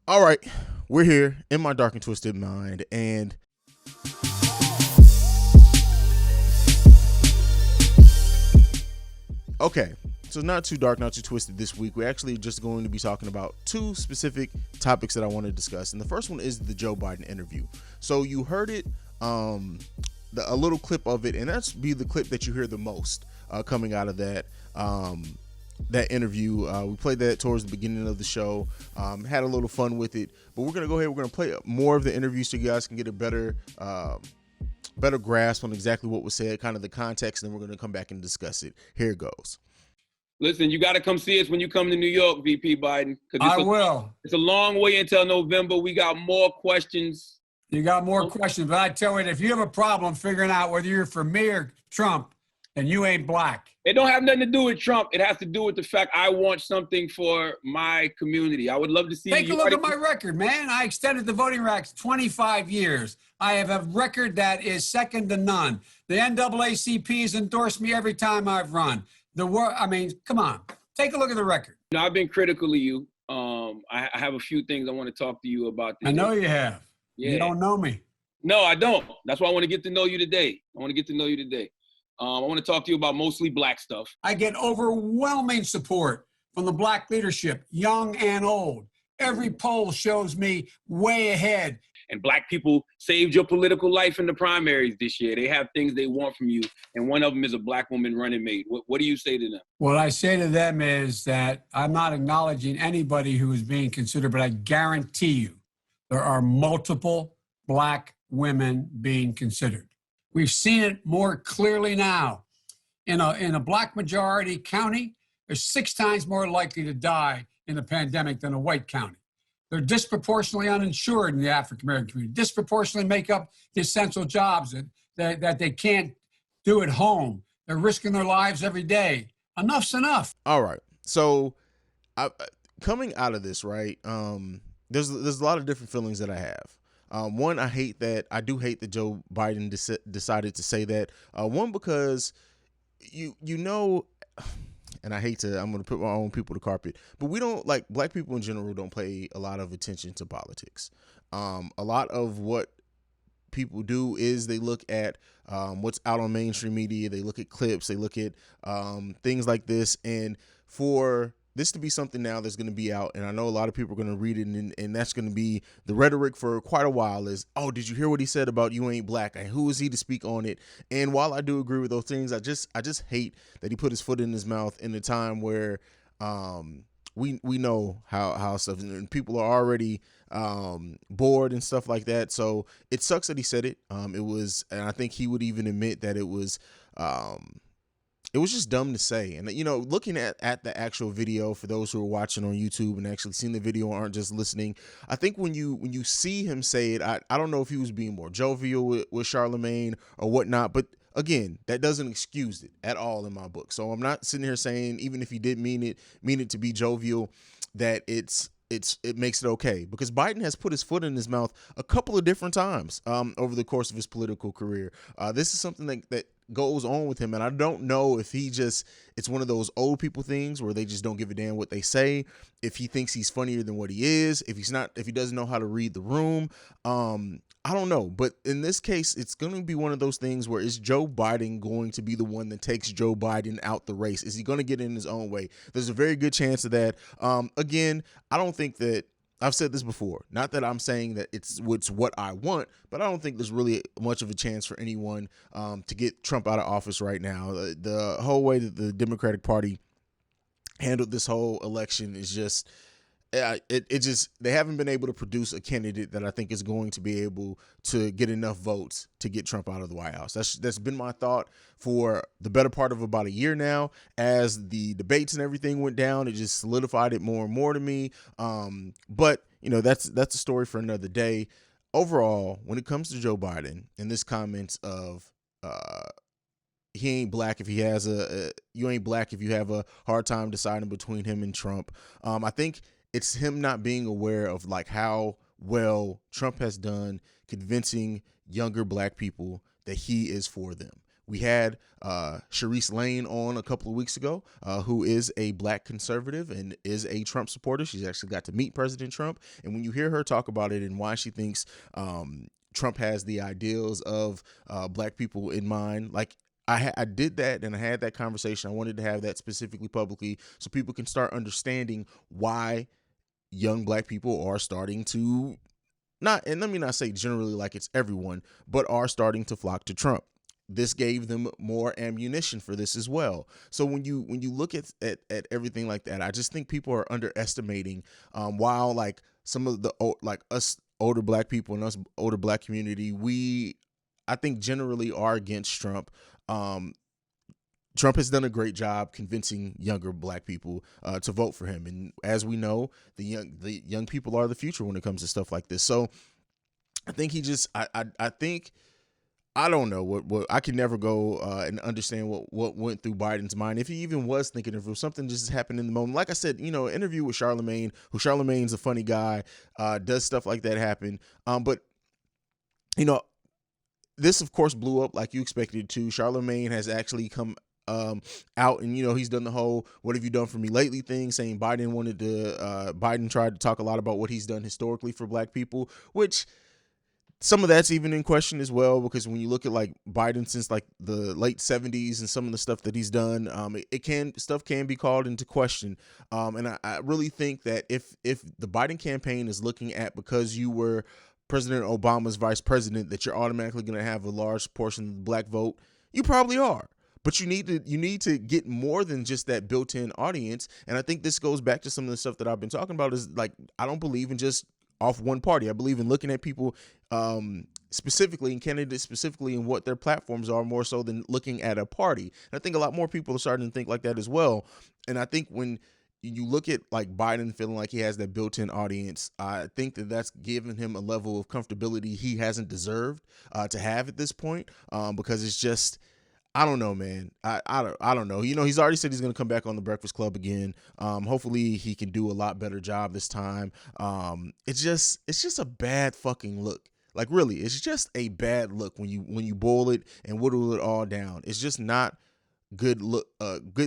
All right, we're here in my dark and twisted mind, and okay, so not too dark, not too twisted this week. We're actually just going to be talking about two specific topics that I want to discuss, and the first one is the Joe Biden interview. So you heard it, a little clip of it, and that's be the clip that you hear the most coming out of that interview. We played that towards the beginning of the show, had a little fun with it, but we're gonna go ahead, we're gonna play more of the interview so you guys can get a better grasp on exactly what was said, kind of the context, and then we're gonna come back and discuss it. Here it goes. Listen, you got to come see us when you come to New York, VP Biden. I will. It's a long way until November. We got more questions. You got more questions, but I tell you, if you have a problem figuring out whether you're for me or Trump, then you ain't black. It don't have nothing to do with Trump. It has to do with the fact I want something for my community. I would love to see Take a look at my record, man. I extended the voting rights 25 years. I have a record that is second to none. The NAACP has endorsed me every time I've run. Come on. Take a look at the record. You know, I've been critical of you. I have a few things I want to talk to you about today. I know you have. Yeah. You don't know me. No, I don't. That's why I want to get to know you today. I want to talk to you about mostly black stuff. I get overwhelming support from the black leadership, young and old. Every poll shows me way ahead. And black people saved your political life in the primaries this year. They have things they want from you, and one of them is a black woman running mate. What do you say to them? What I say to them is that I'm not acknowledging anybody who is being considered, but I guarantee you there are multiple black women being considered. We've seen it more clearly now. In a black majority county, they're 6 times more likely to die in the pandemic than a white county. They're disproportionately uninsured in the African-American community, disproportionately make up the essential jobs that they can't do at home. They're risking their lives every day. Enough's enough. All right. So coming out of this, right, there's a lot of different feelings that I have. One, I do hate that Joe Biden decided to say that. One, because you know, and I'm going to put my own people to carpet, but we don't, like, black people in general don't pay a lot of attention to politics. A lot of what people do is they look at what's out on mainstream media. They look at clips, they look at things like this. And for this to be something now that's going to be out, and I know a lot of people are going to read it, and that's going to be the rhetoric for quite a while is, oh, did you hear what he said about you ain't black? And who is he to speak on it? And while I do agree with those things, I just hate that he put his foot in his mouth in a time where we know how stuff, and people are already bored and stuff like that. So it sucks that he said it. And I think he would even admit that it was just dumb to say. And, you know, looking at the actual video, for those who are watching on YouTube and actually seeing the video, aren't just listening, I think when you see him say it, I don't know if he was being more jovial with Charlemagne or whatnot, but again, that doesn't excuse it at all in my book. So I'm not sitting here saying, even if he did mean it to be jovial, that it makes it okay, because Biden has put his foot in his mouth a couple of different times over the course of his political career. This is something that goes on with him, and I don't know if it's one of those old people things where they just don't give a damn what they say, if he thinks he's funnier than what he is, if he doesn't know how to read the room. I don't know, but in this case, it's going to be one of those things where is Joe Biden going to be the one that takes Joe Biden out the race? Is he going to get in his own way? There's a very good chance of that. Again, I don't think that, I've said this before, not that I'm saying that it's what I want, but I don't think there's really much of a chance for anyone to get Trump out of office right now. The whole way that the Democratic Party handled this whole election is just, they haven't been able to produce a candidate that I think is going to be able to get enough votes to get Trump out of the White House. That's been my thought for the better part of about a year now. As the debates and everything went down, it just solidified it more and more to me. But you know, that's a story for another day. Overall, when it comes to Joe Biden and this comments of he ain't black if he has you ain't black if you have a hard time deciding between him and Trump. I think it's him not being aware of like how well Trump has done convincing younger black people that he is for them. We had Sharice Lane on a couple of weeks ago, who is a black conservative and is a Trump supporter. She's actually got to meet President Trump. And when you hear her talk about it and why she thinks Trump has the ideals of black people in mind, like I did that and I had that conversation. I wanted to have that specifically publicly so people can start understanding why young black people are starting to and let me not say generally like it's everyone, but are starting to flock to Trump. This gave them more ammunition for this as well. So when you look at everything like that, I just think people are underestimating while like some of the like us older black people and us older black community, I think generally are against Trump. Trump has done a great job convincing younger black people to vote for him, and as we know, the young people are the future when it comes to stuff like this. So I think I think. I don't know what I can never go and understand what went through Biden's mind, if he even was thinking, if it was something just happened in the moment. Like I said, interview with Charlemagne, who Charlemagne's a funny guy, does stuff like that happen. But this of course blew up like you expected it to. Charlemagne has actually come out and he's done the whole "what have you done for me lately" thing, saying Biden tried to talk a lot about what he's done historically for black people, which some of that's even in question as well, because when you look at like Biden since like the late 70s and some of the stuff that he's done, stuff can be called into question. And I really think that if the Biden campaign is looking at, because you were President Obama's vice president, that you're automatically going to have a large portion of the black vote, you probably are. But you need to get more than just that built-in audience. And I think this goes back to some of the stuff that I've been talking about, is like, I don't believe in just off one party. I believe in looking at people specifically, and candidates specifically, and what their platforms are, more so than looking at a party. And I think a lot more people are starting to think like that as well. And I think when you look at like Biden feeling like he has that built-in audience, I think that that's given him a level of comfortability he hasn't deserved to have at this point, because it's just, I don't know, man. I don't know. He's already said he's going to come back on the Breakfast Club again. Hopefully he can do a lot better job this time. It's just a bad fucking look. Like, really, it's just a bad look when you boil it and whittle it all down. It's just not good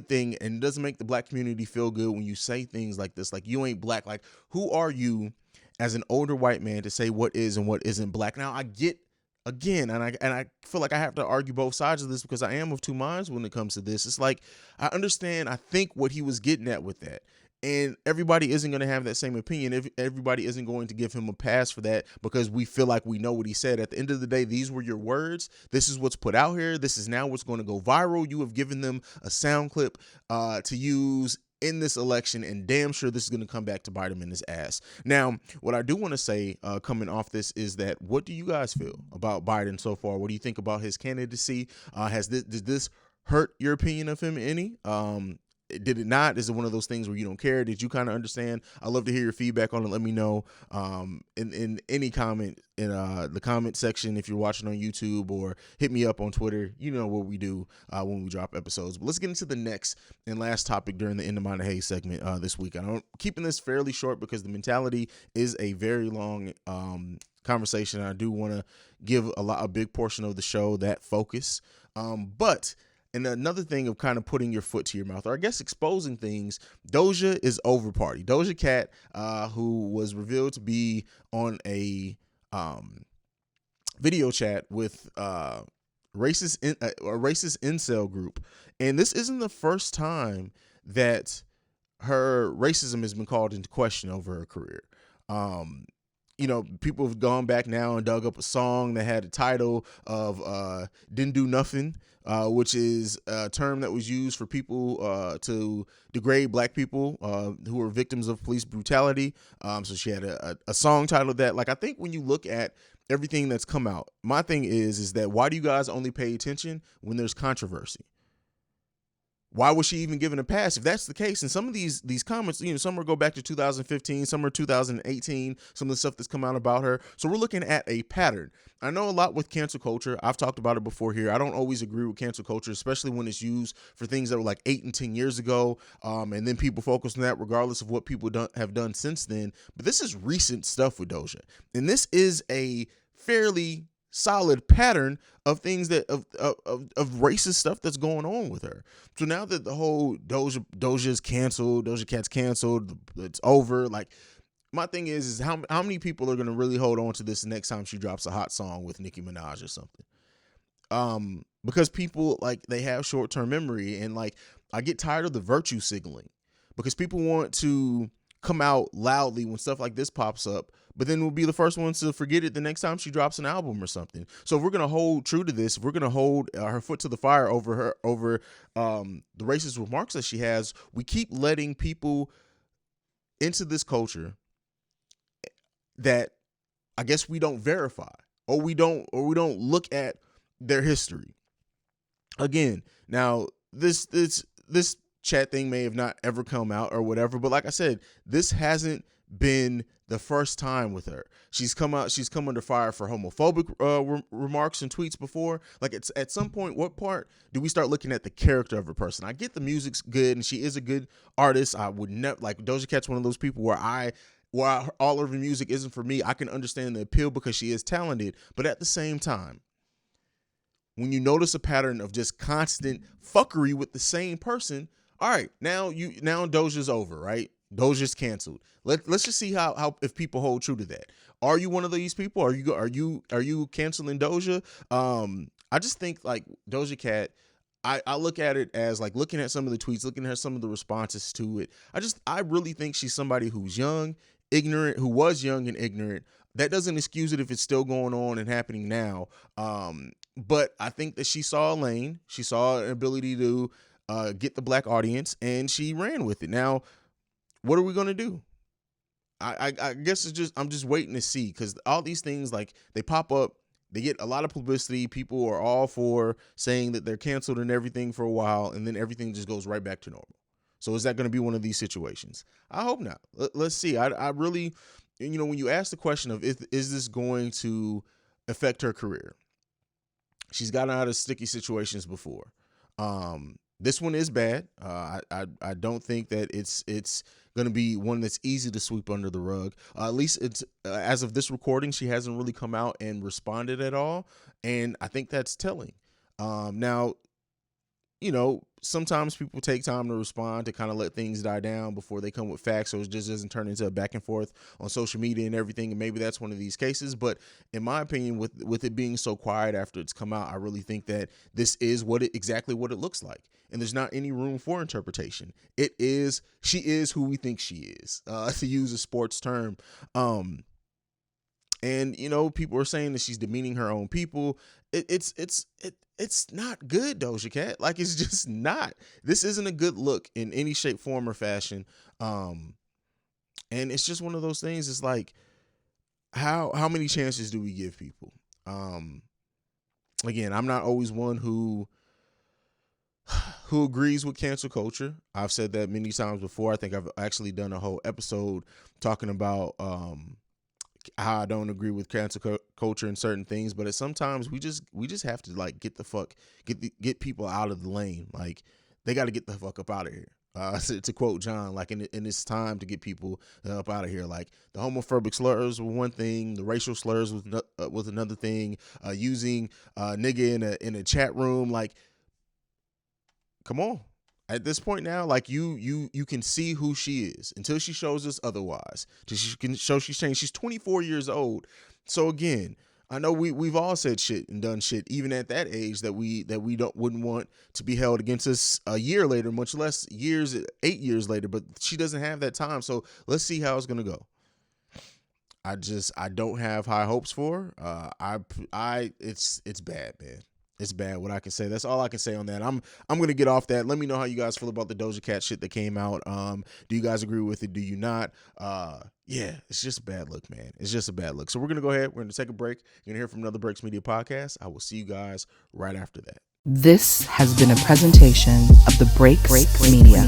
thing, and it doesn't make the black community feel good when you say things like this. Like, you ain't black. Like, who are you as an older white man to say what is and what isn't black? Now, I get, again, and I feel like I have to argue both sides of this, because I am of two minds when it comes to this. It's like, I understand, I think, what he was getting at with that. And everybody isn't going to have that same opinion. Everybody isn't going to give him a pass for that, because we feel like we know what he said. At the end of the day, these were your words. This is what's put out here. This is now what's going to go viral. You have given them a sound clip to use in this election, and damn sure this is going to come back to bite him in his ass. Now, what I do want to say coming off this is that, what do you guys feel about Biden so far? What do you think about his candidacy? Did this hurt your opinion of him any? Did it not? Is it one of those things where you don't care? Did you kind of understand? I'd love to hear your feedback on it. Let me know in any comment in the comment section if you're watching on YouTube, or hit me up on Twitter. You know what we do when we drop episodes. But let's get into the next and last topic during the In the Mind of Haize segment this week. I'm keeping this fairly short because the mentality is a very long conversation. I do want to give a big portion of the show that focus. And another thing of kind of putting your foot to your mouth, or I guess exposing things, Doja is over party. Doja Cat, who was revealed to be on a video chat with a racist incel group. And this isn't the first time that her racism has been called into question over her career. People have gone back now and dug up a song that had a title of Didn't Do Nothing, which is a term that was used for people to degrade black people who were victims of police brutality. So she had a song titled that. Like, I think when you look at everything that's come out, my thing is that, why do you guys only pay attention when there's controversy? Why was she even given a pass if that's the case? And some of these comments, some are go back to 2015, some are 2018, some of the stuff that's come out about her. So we're looking at a pattern. I know a lot with cancel culture. I've talked about it before here. I don't always agree with cancel culture, especially when it's used for things that were like 8 and 10 years ago. And then people focus on that regardless of what people have done since then. But this is recent stuff with Doja. And this is a fairly solid pattern of things that of racist stuff that's going on with her. So now that the whole Doja's canceled, Doja Cat's canceled, it's over. Like, my thing is how many people are gonna really hold on to this next time she drops a hot song with Nicki Minaj or something? Because people, like, they have short-term memory, and like, I get tired of the virtue signaling because people want to come out loudly when stuff like this pops up, but then we'll be the first ones to forget it the next time she drops an album or something. So if we're gonna hold true to this, if we're gonna hold her foot to the fire over the racist remarks that she has, we keep letting people into this culture that I guess we don't verify, or we don't look at their history. Again, now this chat thing may have not ever come out or whatever, but like I said, this hasn't been the first time with her. She's come under fire for homophobic remarks and tweets before. Like, it's at some point, what part do we start looking at the character of a person? I get the music's good and she is a good artist. I would never, like, Doja Cat's one of those people where all of her music isn't for me. I can understand the appeal because she is talented, but at the same time, when you notice a pattern of just constant fuckery with the same person, all right, now Doja's over, right? Doja's canceled. Let's just see how if people hold true to that. Are you one of these people? Are you canceling Doja? I just think, like, Doja Cat, I look at it as, like, looking at some of the tweets, looking at some of the responses to it. I really think she's somebody who's young, ignorant, who was young and ignorant. That doesn't excuse it if it's still going on and happening now. But I think that she saw a lane. She saw an ability to get the black audience, and she ran with it. Now, what are we going to do? I guess I'm just waiting to see, because all these things, like, they pop up, they get a lot of publicity. People are all for saying that they're canceled and everything for a while, and then everything just goes right back to normal. So is that going to be one of these situations? I hope not. Let's see. I really, when you ask the question of is this going to affect her career, she's gotten out of sticky situations before. This one is bad. I don't think that it's going to be one that's easy to sweep under the rug. At least it's as of this recording, she hasn't really come out and responded at all, and I think that's telling. Now, sometimes people take time to respond, to kind of let things die down before they come with facts, so it just doesn't turn into a back and forth on social media and everything. And maybe that's one of these cases. But in my opinion, with it being so quiet after it's come out, I really think that this is exactly what it looks like. And there's not any room for interpretation. She is who we think she is, to use a sports term. And people are saying that she's demeaning her own people. It's not good, Doja Cat. Like, it's just not. This isn't a good look in any shape, form, or fashion. And it's just one of those things. It's like, how many chances do we give people? Again, I'm not always one who agrees with cancel culture. I've said that many times before. I think I've actually done a whole episode talking about how I don't agree with cancel culture and certain things, but sometimes we just have to, like, get people out of the lane. Like, they got to get the fuck up out of here. To quote John, like, in it's time to get people up out of here. Like, the homophobic slurs were one thing, the racial slurs was another thing. Using nigga in a chat room, like, come on. At this point now, like, you can see who she is until she shows us otherwise. Till she can show she's changed. She's 24 years old. So again, I know we've all said shit and done shit, even at that age, that we wouldn't want to be held against us a year later, much less 8 years later. But she doesn't have that time. So let's see how it's gonna go. I don't have high hopes for her. It's bad, man. It's bad, what I can say. That's all I can say on that. I'm going to get off that. Let me know how you guys feel about the Doja Cat shit that came out. Do you guys agree with it? Do you not? Yeah, it's just a bad look, man. It's just a bad look. So we're going to go ahead. We're going to take a break. You're going to hear from another Breaks Media podcast. I will see you guys right after that. This has been a presentation of the Breaks Media.